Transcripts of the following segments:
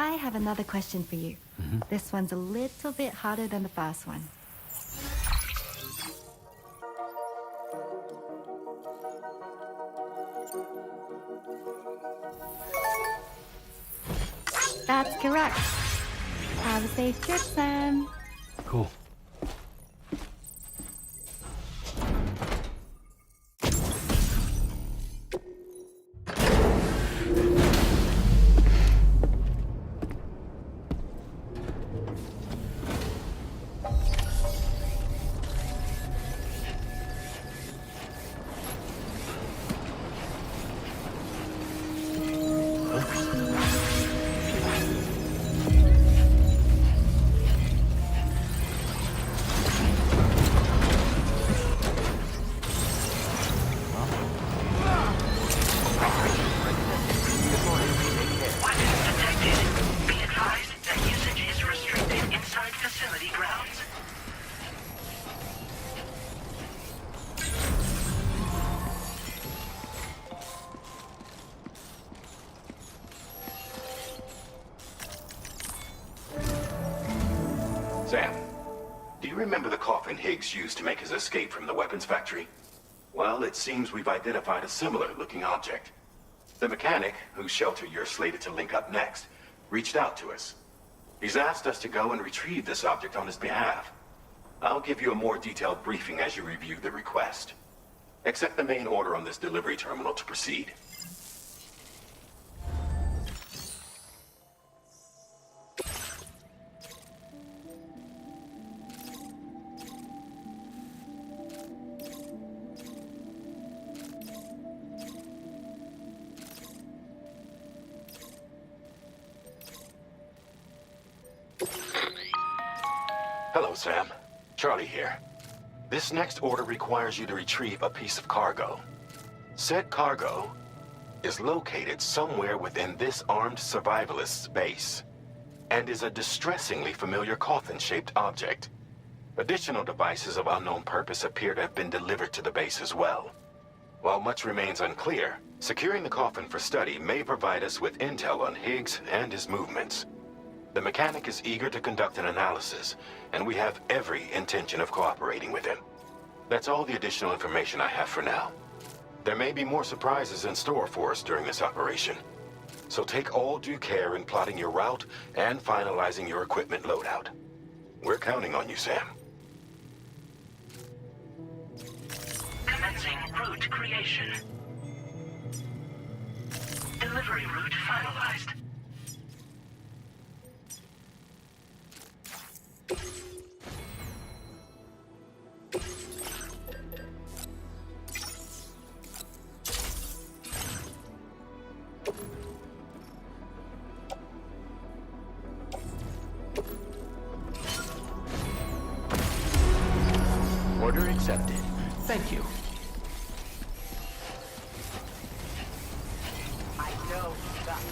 I have another question for you. This one's a little bit harder than the first one. That's correct. Have a safe trip, Sam. Cool. Sam, do you remember the coffin Higgs used to make his escape from the weapons factory? Well, it seems we've identified a similar-looking object. The mechanic, whose shelter you're slated to link up next, reached out to us. He's asked us to go and retrieve this object on his behalf. I'll give you a more detailed briefing as you review the request. Accept the main order on this delivery terminal to proceed. Hello, Sam. Charlie here. This next order requires you to retrieve a piece of cargo. Said cargo is located somewhere within this armed survivalist's base, and is a distressingly familiar coffin-shaped object. Additional devices of unknown purpose appear to have been delivered to the base as well. While much remains unclear, securing the coffin for study may provide us with intel on Higgs and his movements. The mechanic is eager to conduct an analysis, and we have every intention of cooperating with him. That's all the additional information I have for now. There may be more surprises in store for us during this operation, so take all due care in plotting your route and finalizing your equipment loadout. We're counting on you, Sam. Commencing route creation. Delivery route finalized. Order accepted. Thank you. I know that.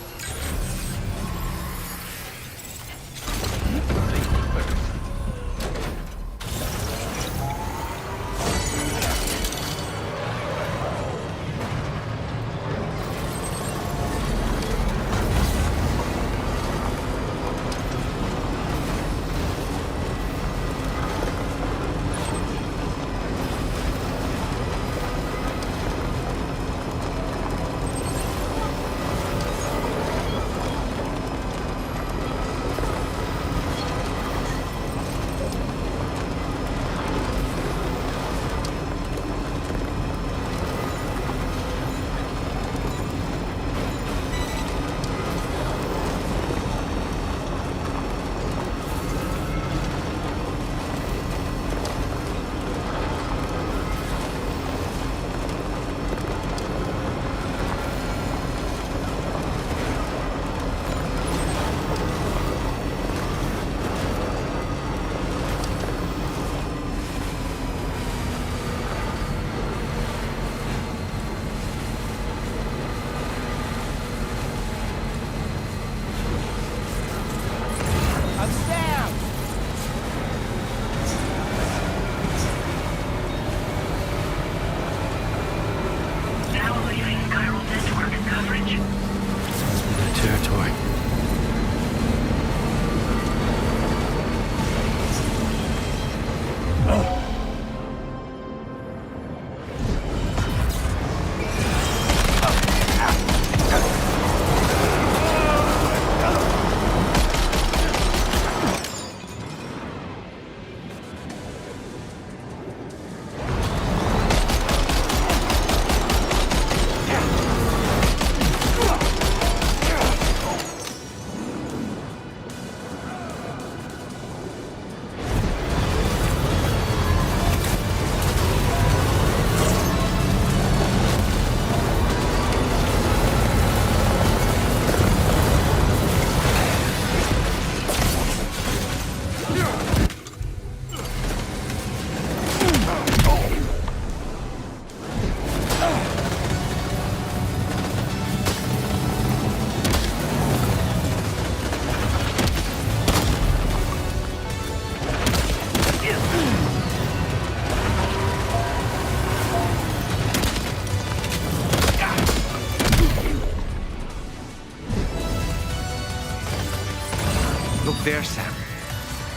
Look there, Sam.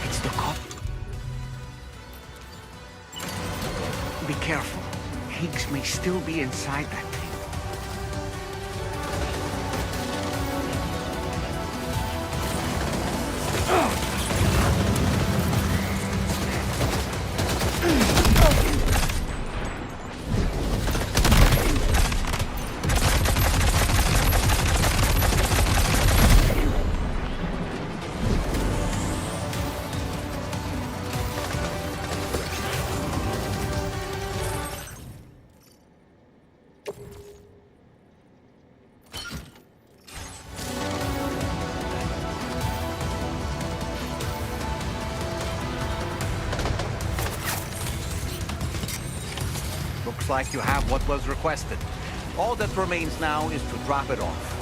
It's the cop. Be careful. Higgs may still be inside that thing. Looks like you have what was requested. All that remains now is to drop it off.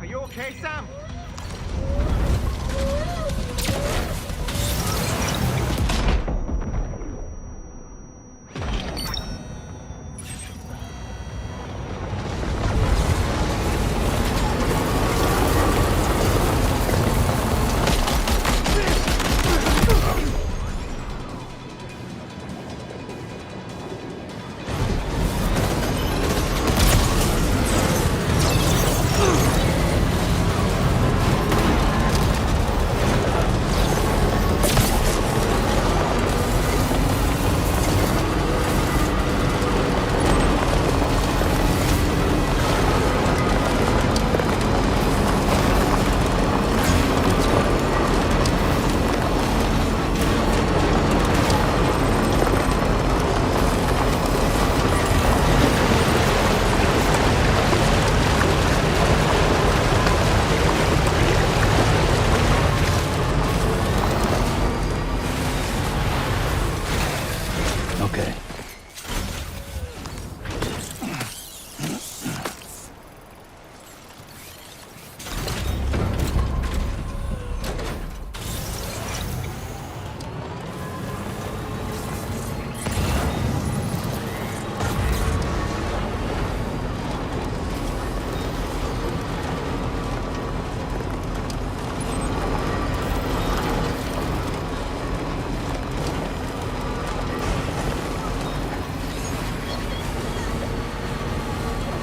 Are you okay, Sam? Okay.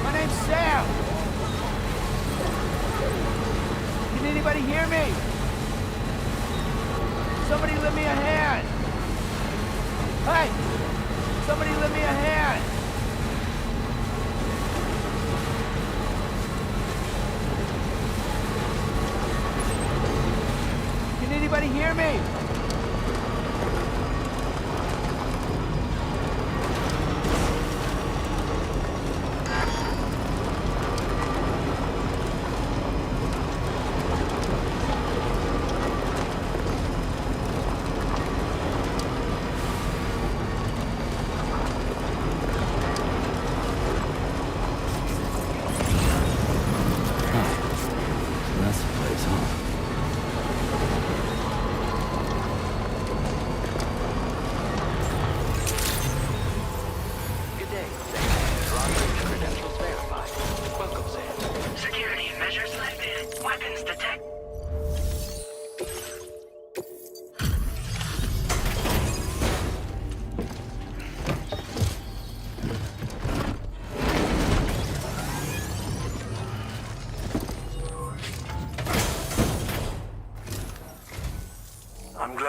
My name's Sam. Can anybody hear me? Somebody lend me a hand. Hey! Somebody lend me a hand. Can anybody hear me?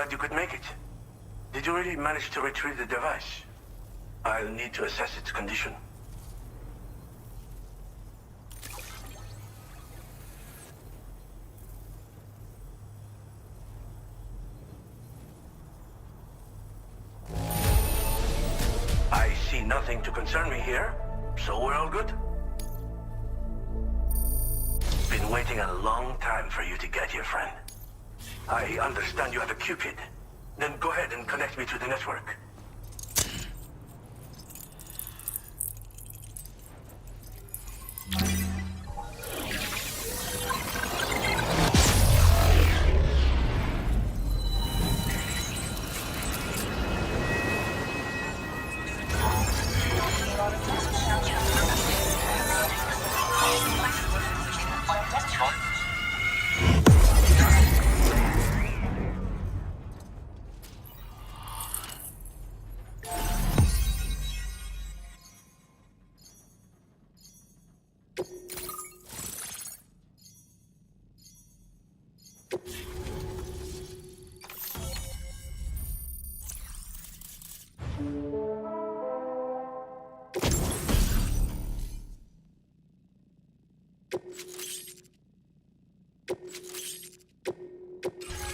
glad you could make it. Did you really manage to retrieve the device? I'll need to assess its condition. I see nothing to concern me here, so we're all good. Been waiting a long time for you to get here, friend. I understand you have a Cupid. Then go ahead and connect me to the network.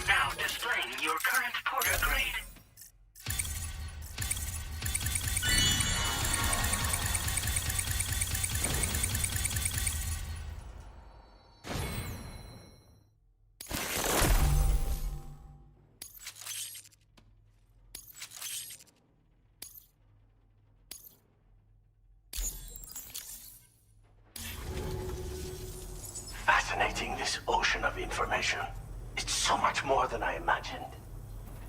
Now displaying your current porter grade. Fascinating, this ocean of information. It's so much more than I imagined.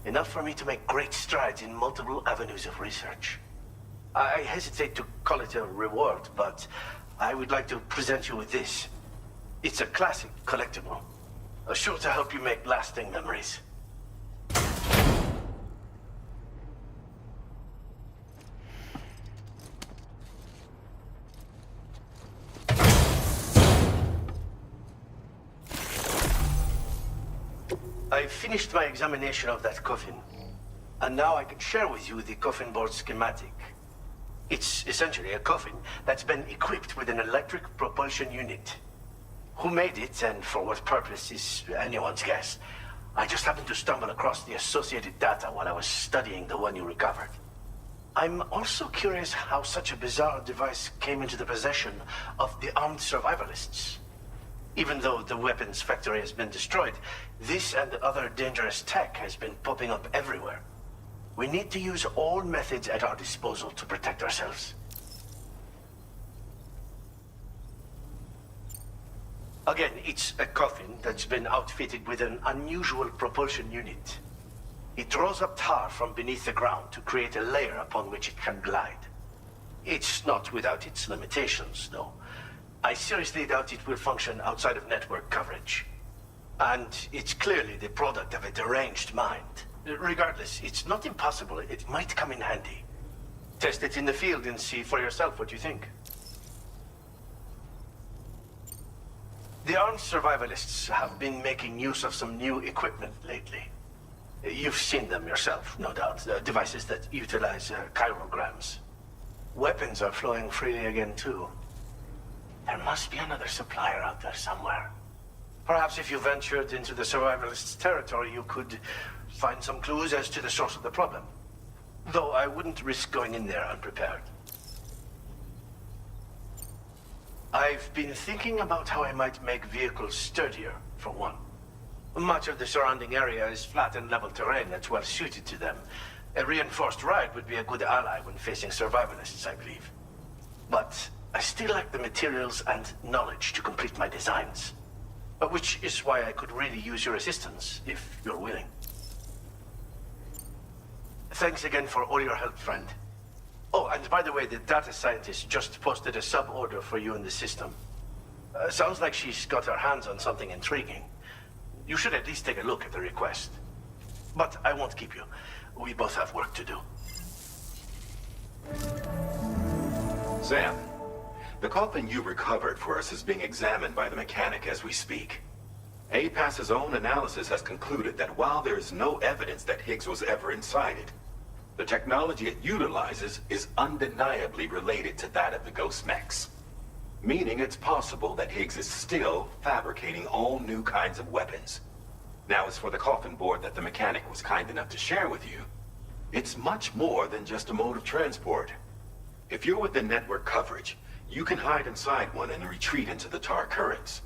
Enough for me to make great strides in multiple avenues of research. I hesitate to call it a reward, but I would like to present you with this. It's a classic collectible, sure to help you make lasting memories. I finished my examination of that coffin, and now I can share with you the coffin board schematic. It's essentially a coffin that's been equipped with an electric propulsion unit. Who made it and for what purpose is anyone's guess. I just happened to stumble across the associated data while I was studying the one you recovered. I'm also curious how such a bizarre device came into the possession of the armed survivalists. Even though the weapons factory has been destroyed, this and other dangerous tech has been popping up everywhere. We need to use all methods at our disposal to protect ourselves. Again, it's a coffin that's been outfitted with an unusual propulsion unit. It draws up tar from beneath the ground to create a layer upon which it can glide. It's not without its limitations, though. I seriously doubt it will function outside of network coverage. And it's clearly the product of a deranged mind. Regardless, it's not impossible. It might come in handy. Test it in the field and see for yourself what you think. The armed survivalists have been making use of some new equipment lately. You've seen them yourself, no doubt. Devices that utilize chirograms. Weapons are flowing freely again, too. There must be another supplier out there somewhere. Perhaps if you ventured into the survivalists' territory, you could find some clues as to the source of the problem. Though I wouldn't risk going in there unprepared. I've been thinking about how I might make vehicles sturdier, for one. Much of the surrounding area is flat and level terrain that's well suited to them. A reinforced ride would be a good ally when facing survivalists, I believe. But I still lack the materials and knowledge to complete my designs. Which is why I could really use your assistance, if you're willing. Thanks again for all your help, friend. Oh, and by the way, the data scientist just posted a sub-order for you in the system. Sounds like she's got her hands on something intriguing. You should at least take a look at the request. But I won't keep you. We both have work to do. Sam, the coffin you recovered for us is being examined by the mechanic as we speak. APAS's own analysis has concluded that while there is no evidence that Higgs was ever inside it, the technology it utilizes is undeniably related to that of the Ghost mechs. Meaning it's possible that Higgs is still fabricating all new kinds of weapons. Now, as for the coffin board that the mechanic was kind enough to share with you, it's much more than just a mode of transport. If you're within network coverage, you can hide inside one and retreat into the tar currents.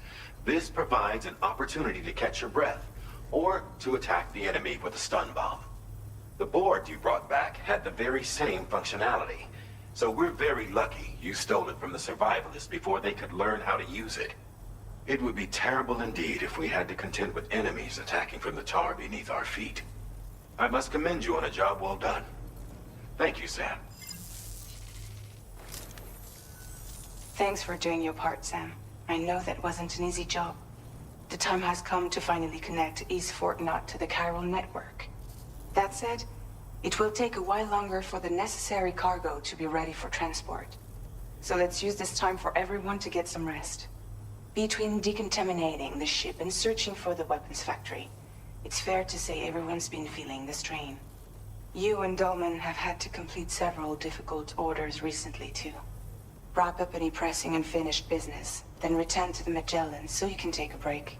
This provides an opportunity to catch your breath, or to attack the enemy with a stun bomb. The board you brought back had the very same functionality, so we're very lucky you stole it from the survivalists before they could learn how to use it. It would be terrible indeed if we had to contend with enemies attacking from the tar beneath our feet. I must commend you on a job well done. Thank you, Sam. Thanks for doing your part, Sam. I know that wasn't an easy job. The time has come to finally connect East Fort Knot to the chiral network. That said, it will take a while longer for the necessary cargo to be ready for transport. So let's use this time for everyone to get some rest. Between decontaminating the ship and searching for the weapons factory, it's fair to say everyone's been feeling the strain. You and Dollman have had to complete several difficult orders recently, too. Wrap up any pressing and finished business, then return to the Magellan so you can take a break.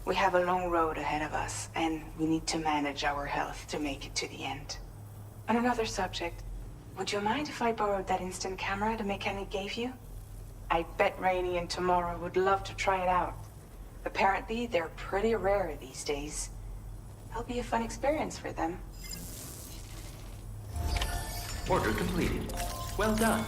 We have a long road ahead of us, and we need to manage our health to make it to the end. On another subject, would you mind if I borrowed that instant camera the mechanic gave you? I bet Rainey and Tomorrow would love to try it out. Apparently, they're pretty rare these days. It'll be a fun experience for them. Order completed. Well done.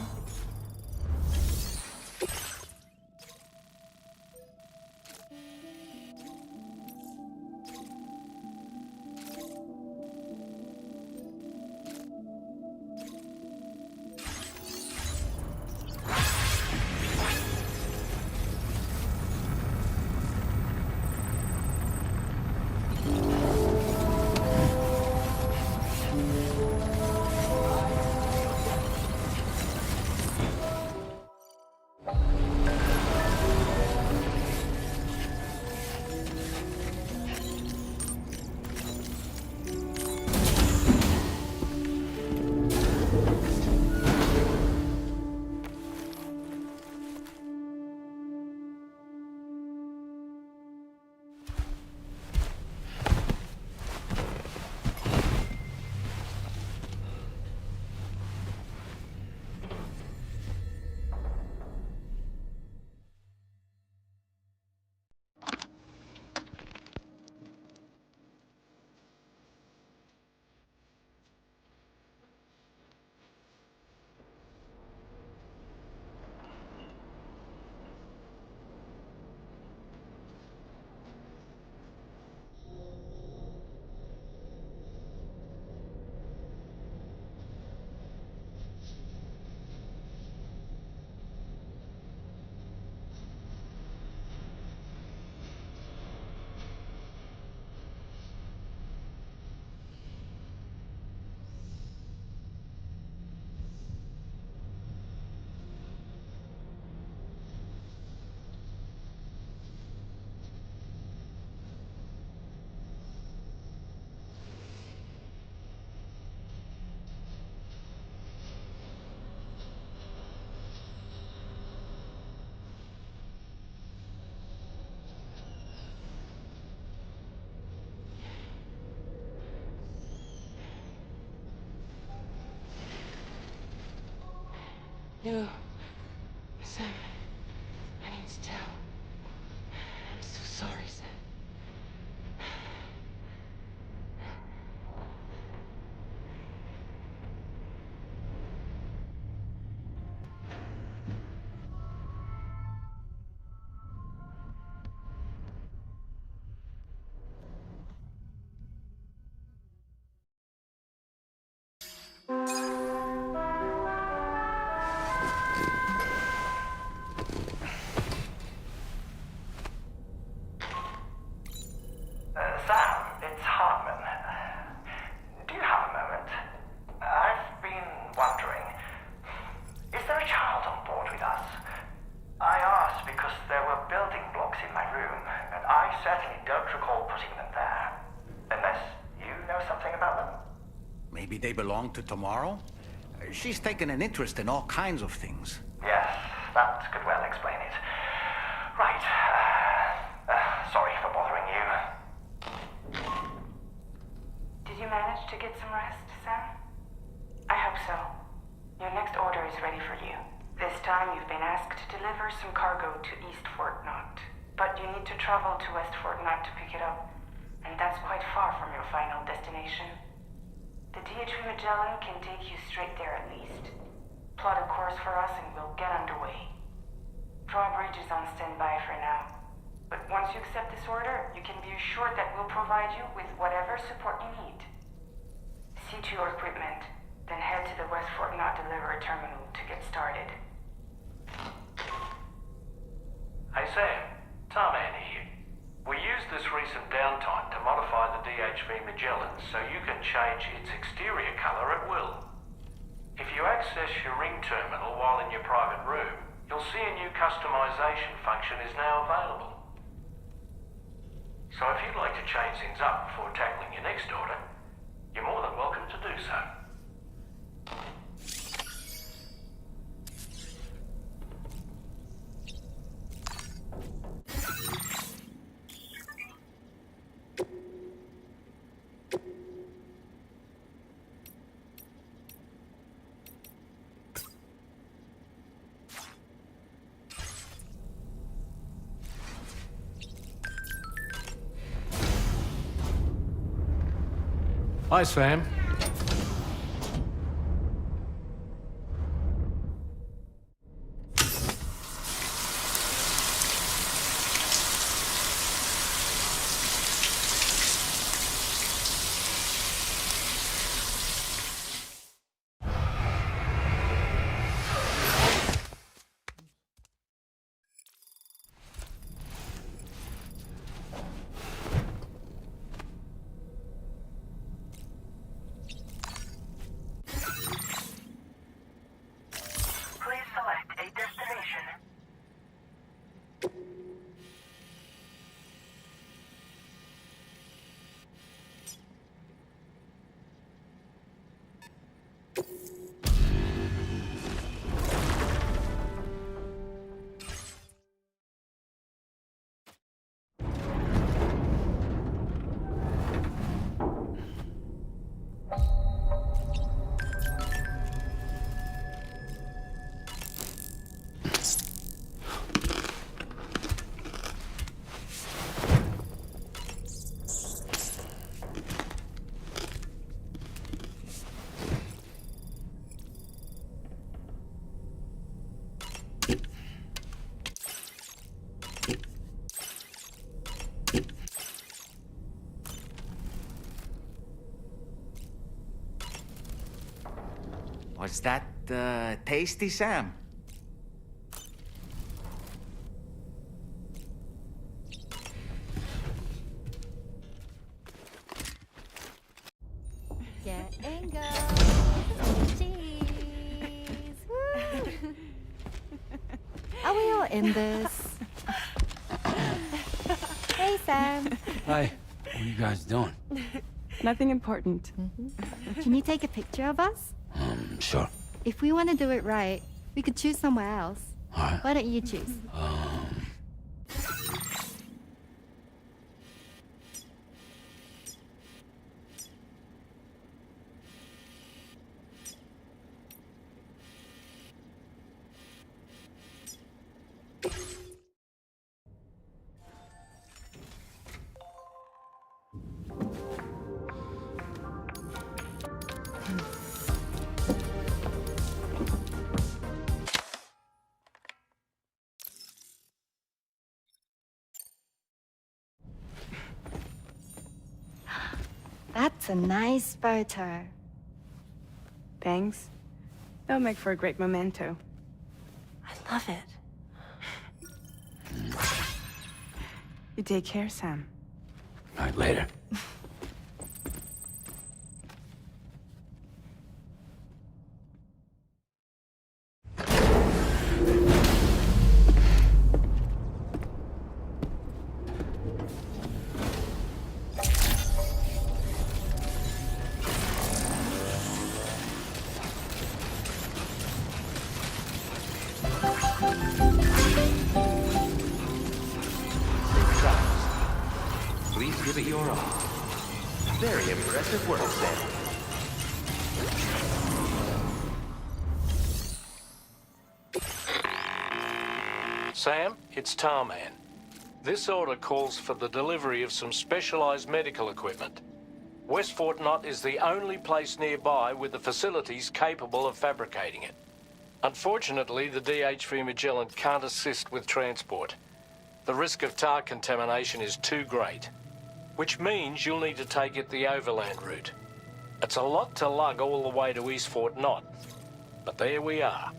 No. Sam, I need to tell. I'm so sorry, Sam. Maybe they belong to tomorrow? She's taken an interest in all kinds of things. Yes, that could well explain it. Right. Sorry for bothering you. Did you manage to get some rest, Sam? I hope so. Your next order is ready for you. This time you've been asked to deliver some cargo to East Fort Knot. But you need to travel to West Fort Knot to pick it up. And that's quite far from your final destination. The DHV Magellan can take you straight there at least. Plot a course for us and we'll get underway. Drawbridge is on standby for now. But once you accept this order, you can be assured that we'll provide you with whatever support you need. See to your equipment, then head to the West Fort Knot delivery terminal to get started. Hey Sam, Dollman here. We used this recent downtime to modify the DHV Magellan so you can change its exterior color at will. If you access your ring terminal while in your private room, you'll see a new customization function is now available. So if you'd like to change things up before tackling your next order, you're more than welcome to do so. Hi, Sam. Please select a destination. Was that, tasty, Sam? Get and go. Cheese. Woo. Are we all in this? Hey, Sam. Hi. What are you guys doing? Nothing important. Can you take a picture of us? Sure. If we want to do it right, we could choose somewhere else. All right. Why don't you choose? That's a nice photo. Thanks. They'll make for a great memento. I love it. You take care, Sam. All right, later. give it your all. Very impressive work, Sam. Sam, it's Dollman. This order calls for the delivery of some specialized medical equipment. West Fort Knott is the only place nearby with the facilities capable of fabricating it. Unfortunately, the DHV Magellan can't assist with transport. The risk of tar contamination is too great, which means you'll need to take it the overland route. It's a lot to lug all the way to East Fort Knott, but there we are.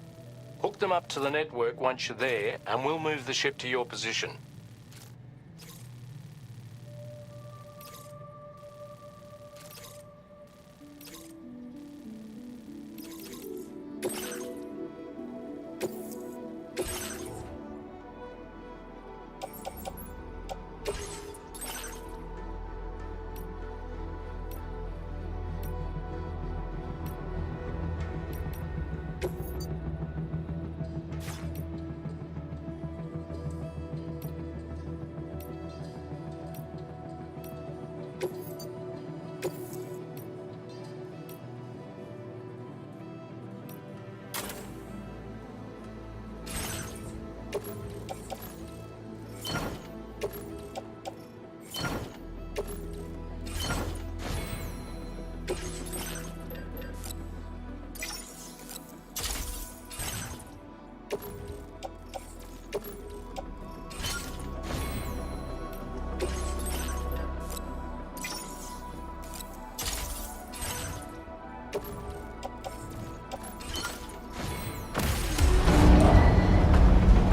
Hook them up to the network once you're there, and we'll move the ship to your position.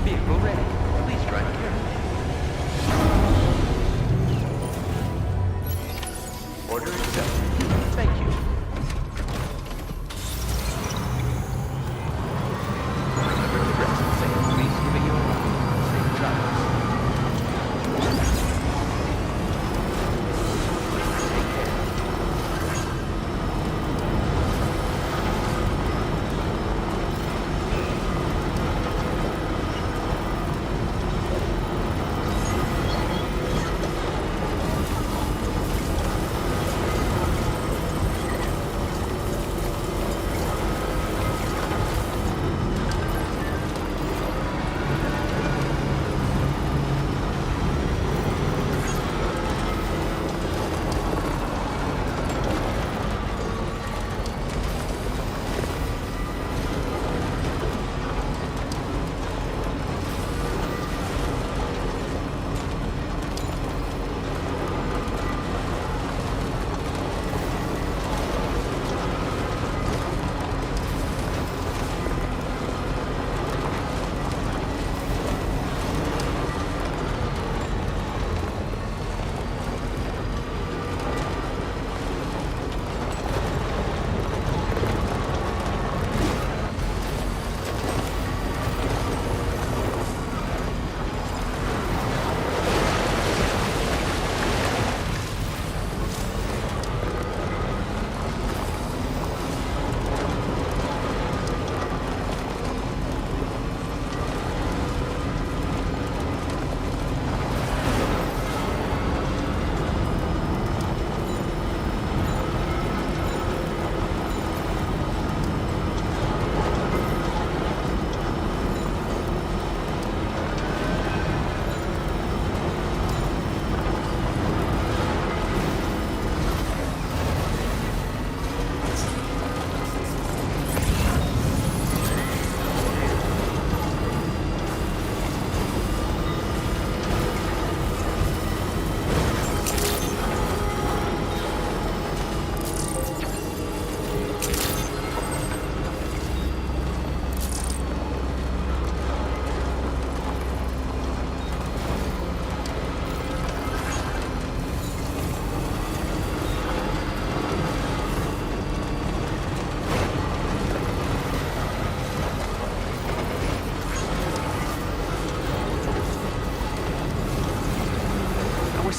Vehicle ready. Please drive carefully. Order accepted. Thank you. Remember to rest, Sam. Please give it your all. Safe travels. Take care.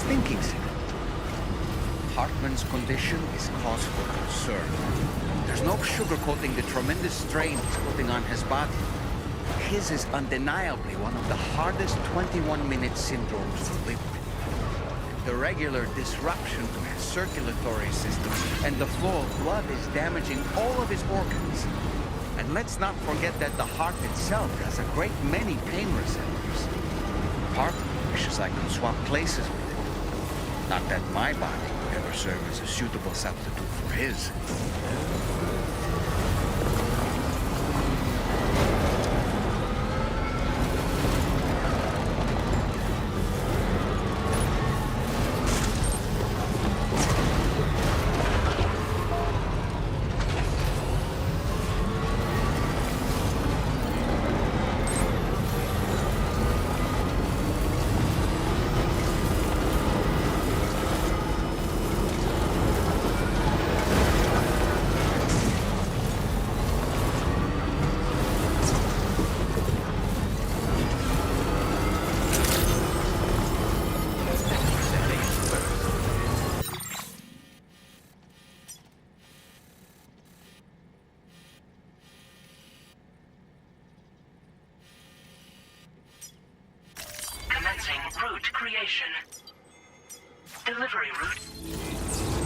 thinking, Sam. Hartman's condition is cause for concern. There's no sugarcoating the tremendous strain he's putting on his body. His is undeniably one of the hardest 21-minute syndromes to live with. The regular disruption to his circulatory system and the flow of blood is damaging all of his organs. And let's not forget that the heart itself has a great many pain receptors. Part of me wishes I could swap places with it. Not that my body would ever serve as a suitable substitute for his. Commencing route creation. Delivery route.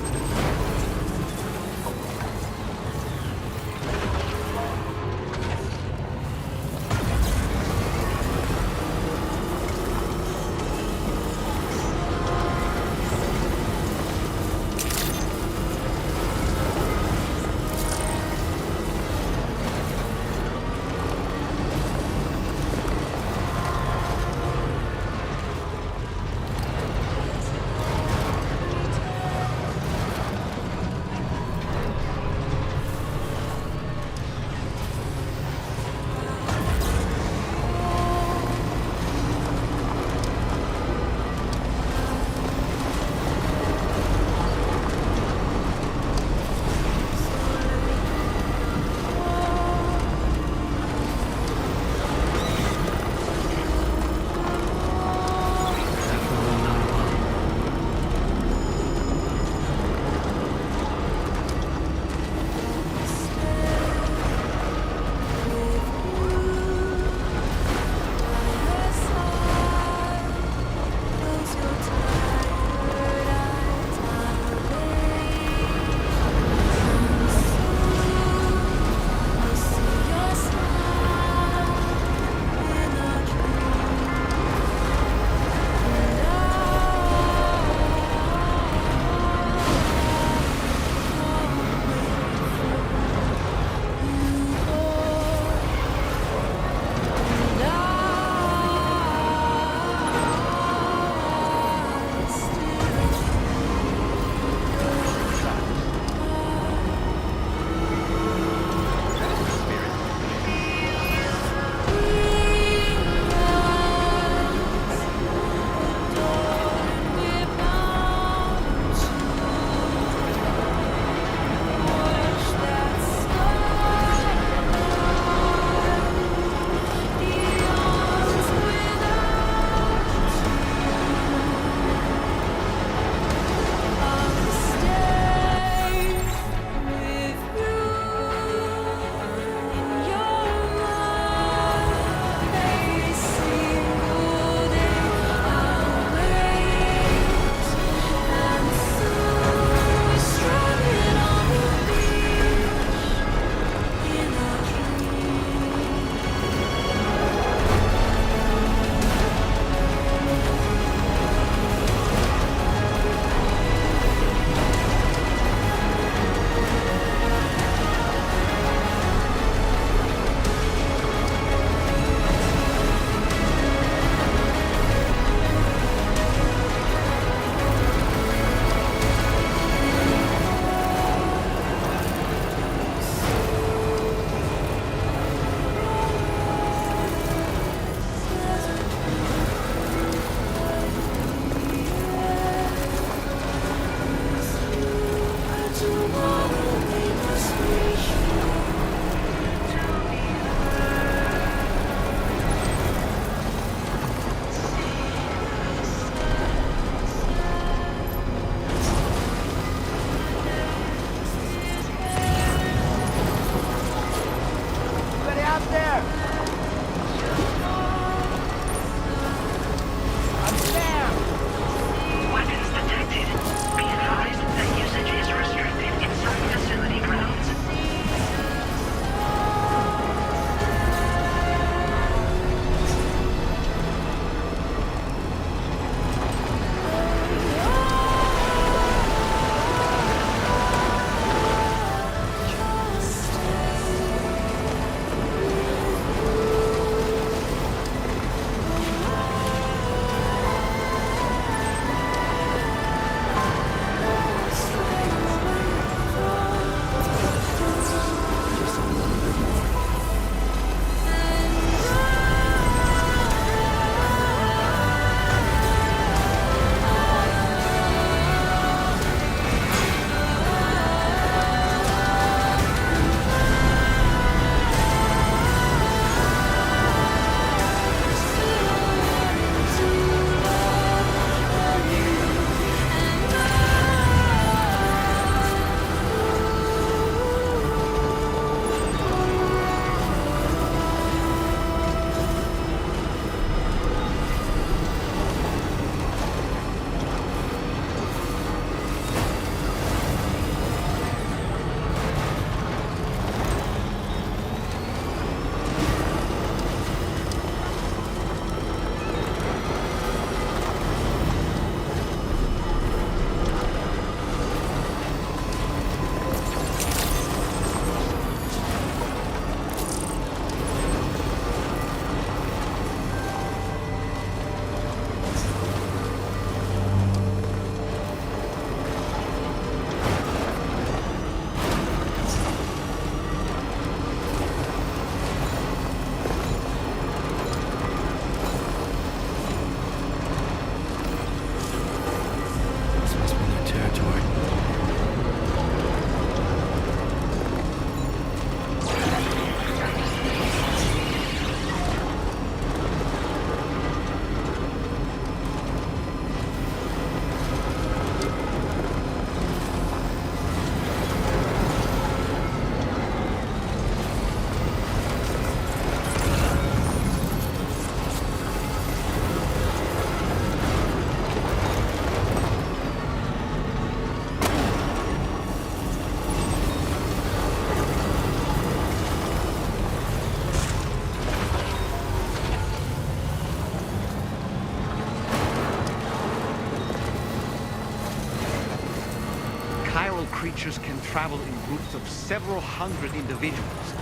creatures can travel in groups of several hundred individuals.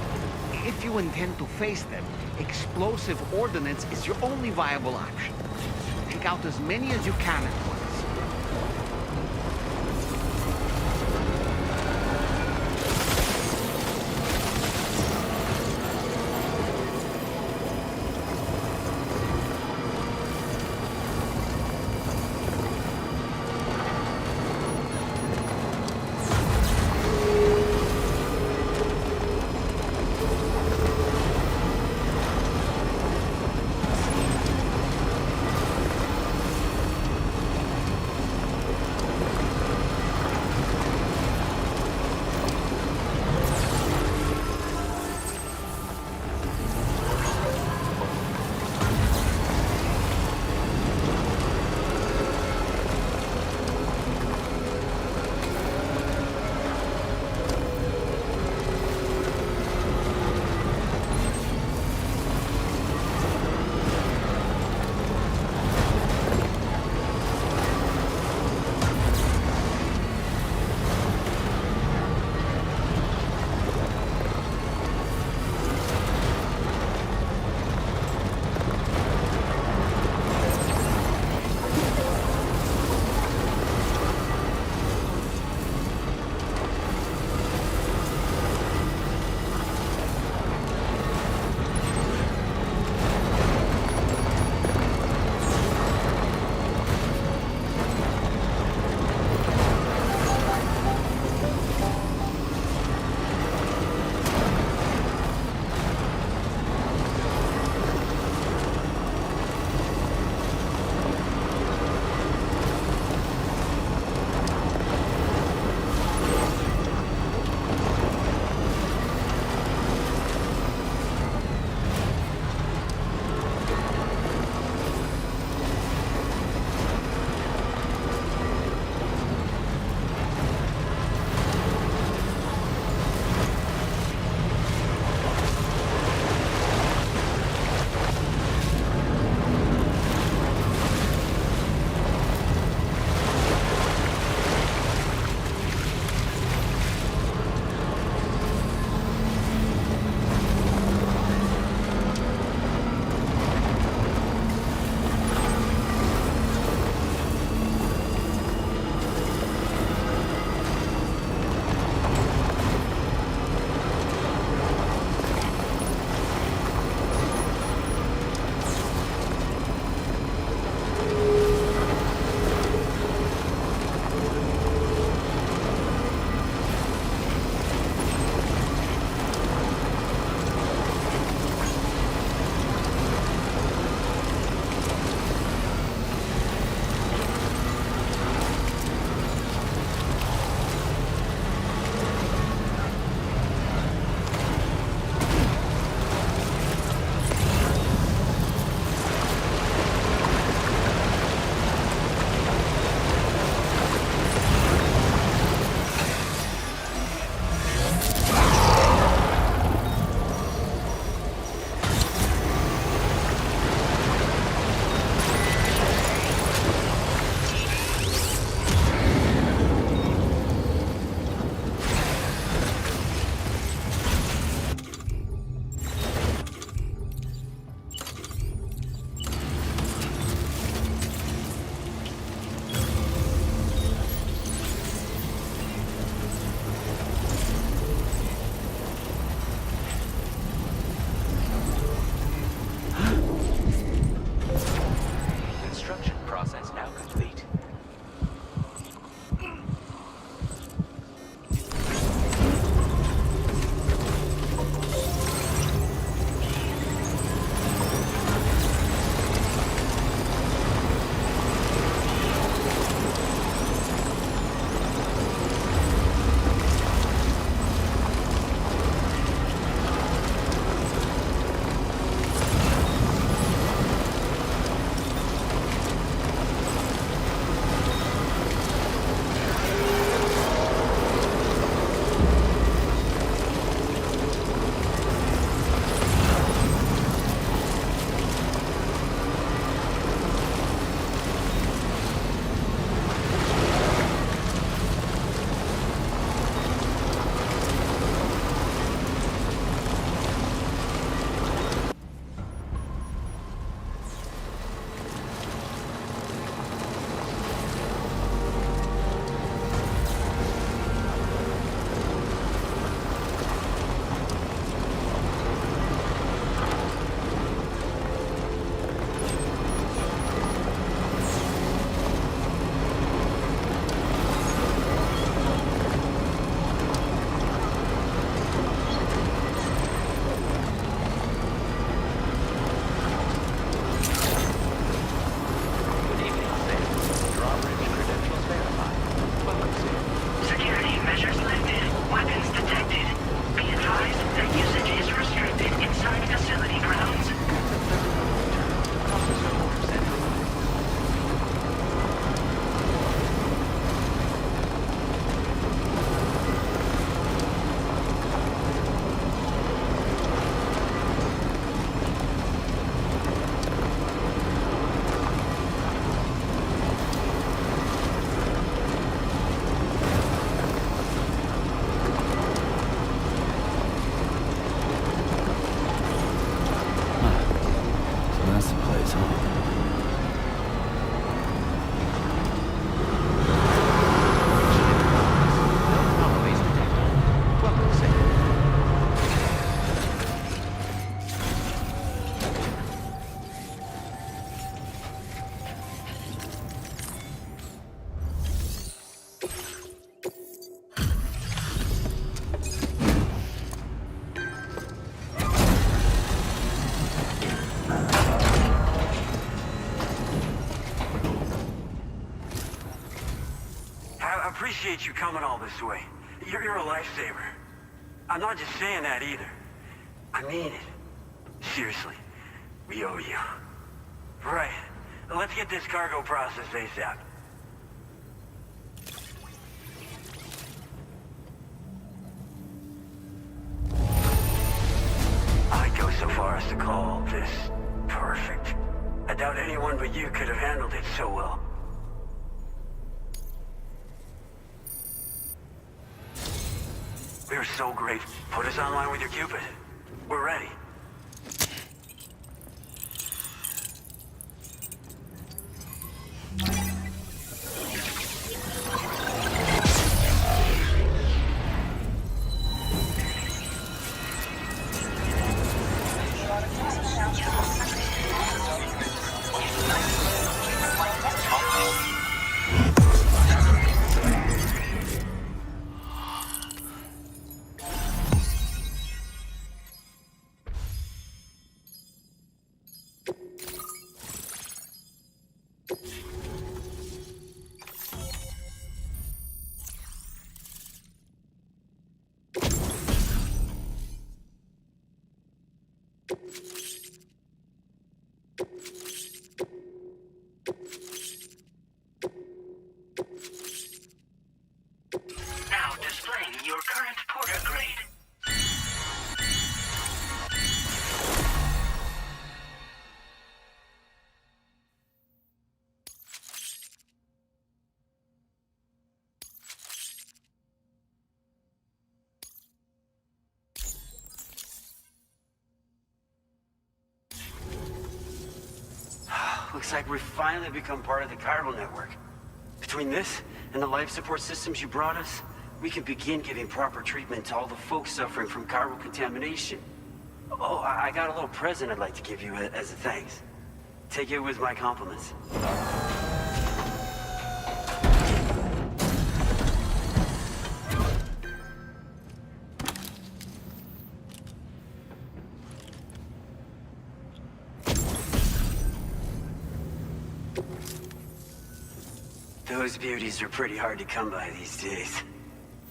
If you intend to face them, explosive ordnance is your only viable option. Take out as many as you can at once. I appreciate you coming all this way. You're a lifesaver. I'm not just saying that either. I mean it. Seriously. We owe you. Right. Let's get this cargo processed ASAP. I'd go so far as to call this perfect. I doubt anyone but you could have handled it so well. We're so grateful. Put us online with your Cupid. We're ready. Now displaying your current porter grade. Looks like we've finally become part of the chiral network. Between this and the life support systems you brought us, we can begin giving proper treatment to all the folks suffering from chiral contamination. Oh, I got a little present I'd like to give you as a thanks. Take it with my compliments. Those beauties are pretty hard to come by these days.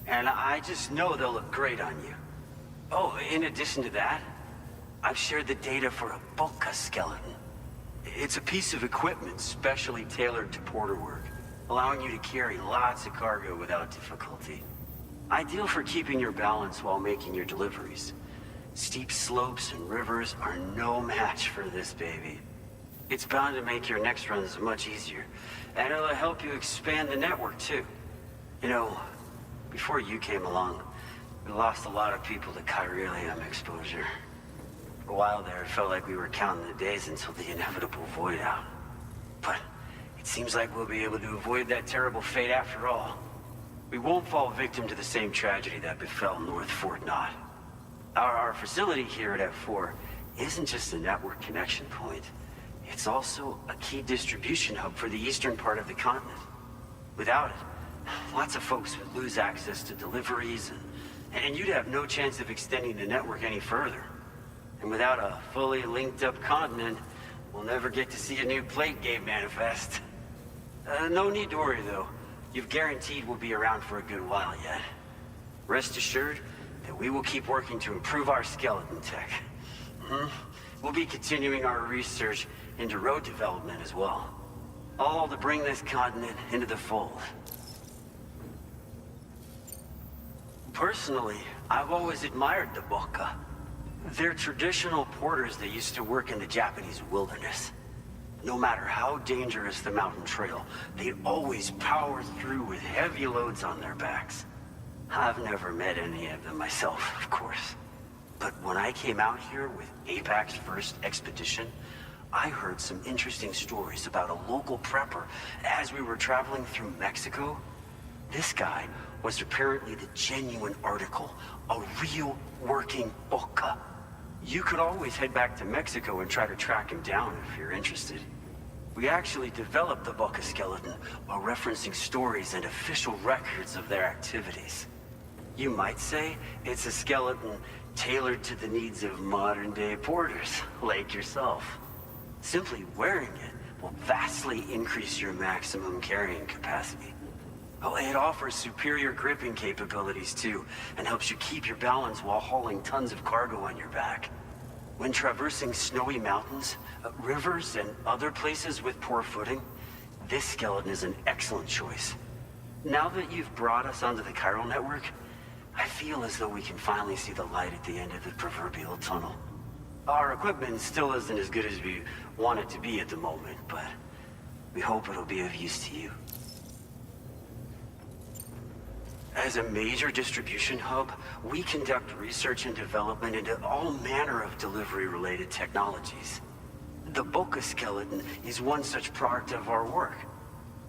And I just know they'll look great on you. Oh, in addition to that, I've shared the data for a Boca skeleton. It's a piece of equipment specially tailored to porter work, allowing you to carry lots of cargo without difficulty. Ideal for keeping your balance while making your deliveries. Steep slopes and rivers are no match for this baby. It's bound to make your next runs much easier, and it'll help you expand the network too. You know, before you came along, we lost a lot of people to chiralium exposure. For a while there, it felt like we were counting the days until the inevitable void out. But it seems like we'll be able to avoid that terrible fate after all. We won't fall victim to the same tragedy that befell North Fort Knott. Our facility here at F4 isn't just a network connection point. It's also a key distribution hub for the eastern part of the continent. Without it, lots of folks would lose access to deliveries, and you'd have no chance of extending the network any further. And without a fully linked up continent, we'll never get to see a new plate game manifest. No need to worry though. You've guaranteed we'll be around for a good while yet. Rest assured that we will keep working to improve our skeleton tech. We'll be continuing our research into road development as well. All to bring this continent into the fold. Personally, I've always admired the Boca. They're traditional porters that used to work in the Japanese wilderness. No matter how dangerous the mountain trail, they always power through with heavy loads on their backs. I've never met any of them myself, of course. But when I came out here with APAC's first expedition, I heard some interesting stories about a local prepper as we were traveling through Mexico. This guy was apparently the genuine article, a real working boca. You could always head back to Mexico and try to track him down if you're interested. We actually developed the boca skeleton while referencing stories and official records of their activities. You might say it's a skeleton tailored to the needs of modern-day porters, like yourself. Simply wearing it will vastly increase your maximum carrying capacity. Oh, it offers superior gripping capabilities too, and helps you keep your balance while hauling tons of cargo on your back. When traversing snowy mountains, rivers, and other places with poor footing, this skeleton is an excellent choice. Now that you've brought us onto the chiral network, I feel as though we can finally see the light at the end of the proverbial tunnel. Our equipment still isn't as good as we want it to be at the moment, but we hope it'll be of use to you. As a major distribution hub, we conduct research and development into all manner of delivery-related technologies. The Boca skeleton is one such product of our work.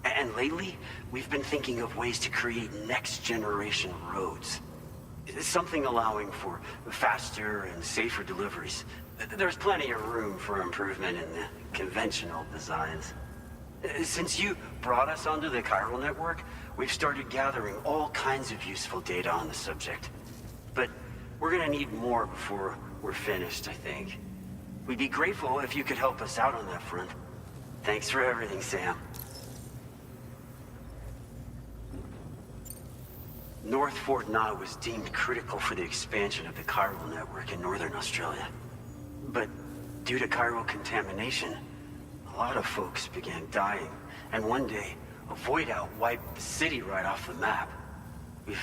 And lately, we've been thinking of ways to create next-generation roads. Something allowing for faster and safer deliveries. There's plenty of room for improvement in the conventional designs. Since you brought us onto the chiral network, we've started gathering all kinds of useful data on the subject. But we're gonna need more before we're finished, I think. We'd be grateful if you could help us out on that front. Thanks for everything, Sam. North Fort Knott was deemed critical for the expansion of the chiral network in northern Australia. But due to chiral contamination, a lot of folks began dying, and one day, a void out wiped the city right off the map. We've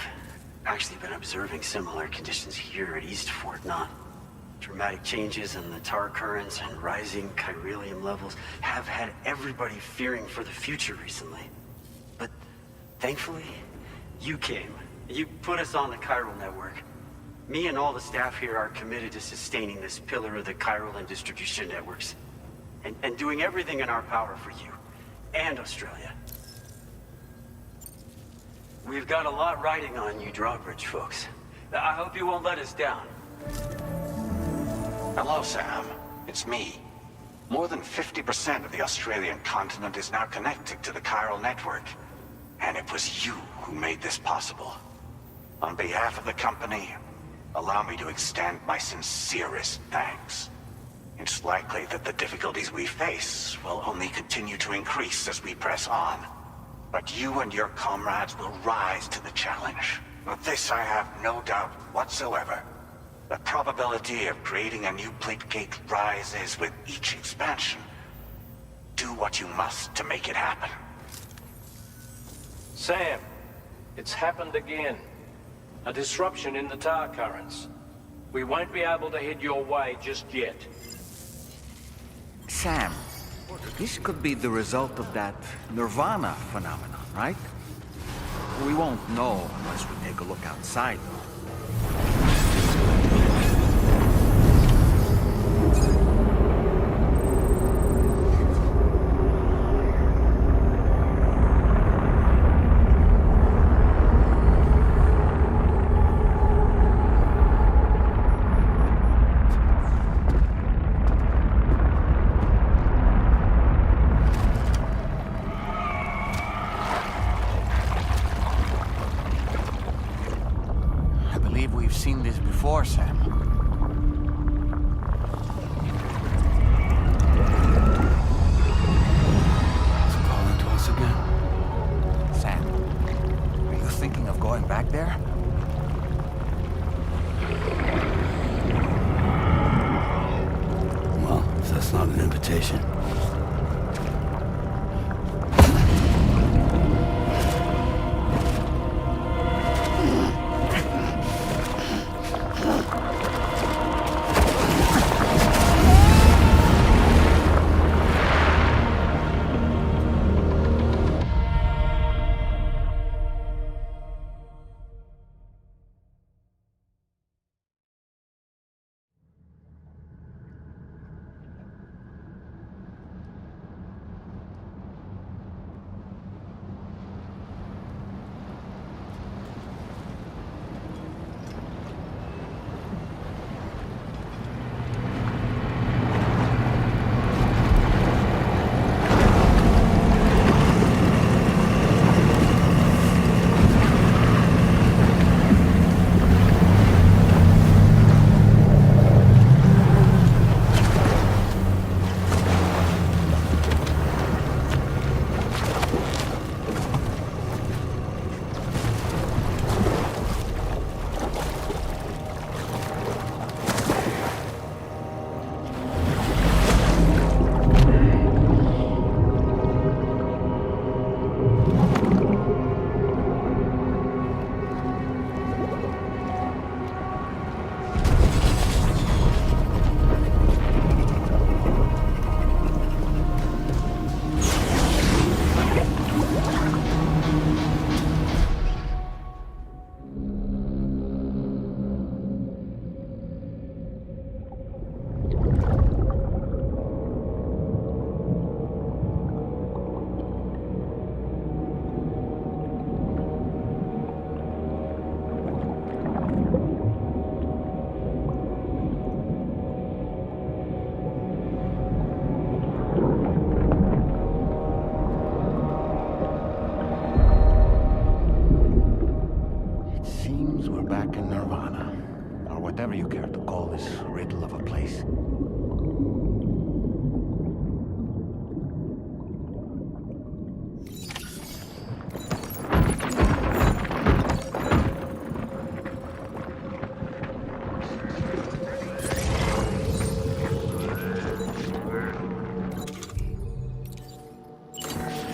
actually been observing similar conditions here at East Fort Knott. Dramatic changes in the tar currents and rising chiralium levels have had everybody fearing for the future recently. But thankfully, you came. You put us on the chiral network. Me and all the staff here are committed to sustaining this pillar of the chiral and distribution networks. And doing everything in our power for you, and Australia. We've got a lot riding on you drawbridge folks. I hope you won't let us down. Hello, Sam. It's me. More than 50% of the Australian continent is now connected to the chiral network. And it was you who made this possible. On behalf of the company, allow me to extend my sincerest thanks. It's likely that the difficulties we face will only continue to increase as we press on. But you and your comrades will rise to the challenge. Of this I have no doubt whatsoever. The probability of creating a new plate gate rises with each expansion. Do what you must to make it happen. Sam, it's happened again. A disruption in the tar currents. We won't be able to head your way just yet. Sam, this could be the result of that Nirvana phenomenon, right? We won't know unless we take a look outside, though. Before, Sam. It's calling to us again. Sam, are you thinking of going back there? Well, if that's not an invitation.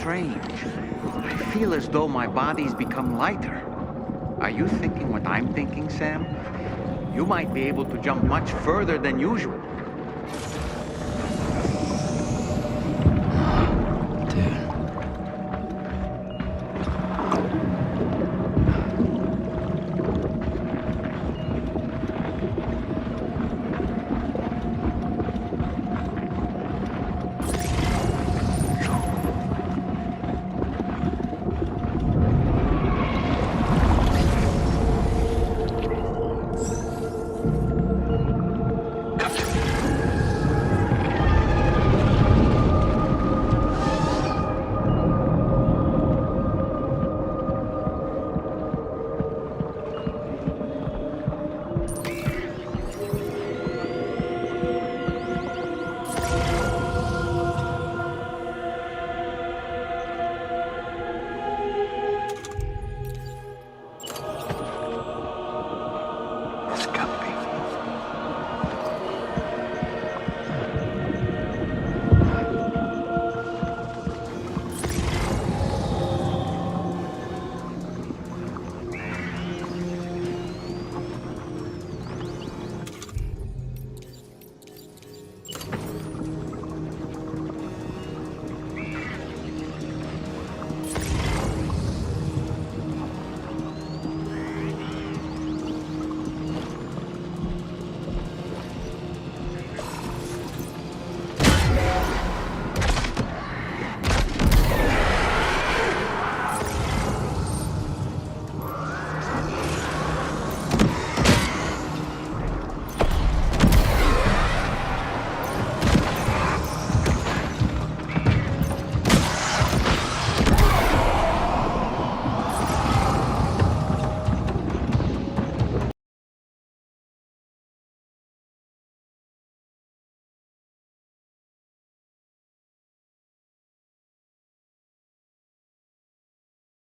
strange. I feel as though my body's become lighter. Are you thinking what I'm thinking, Sam? You might be able to jump much further than usual.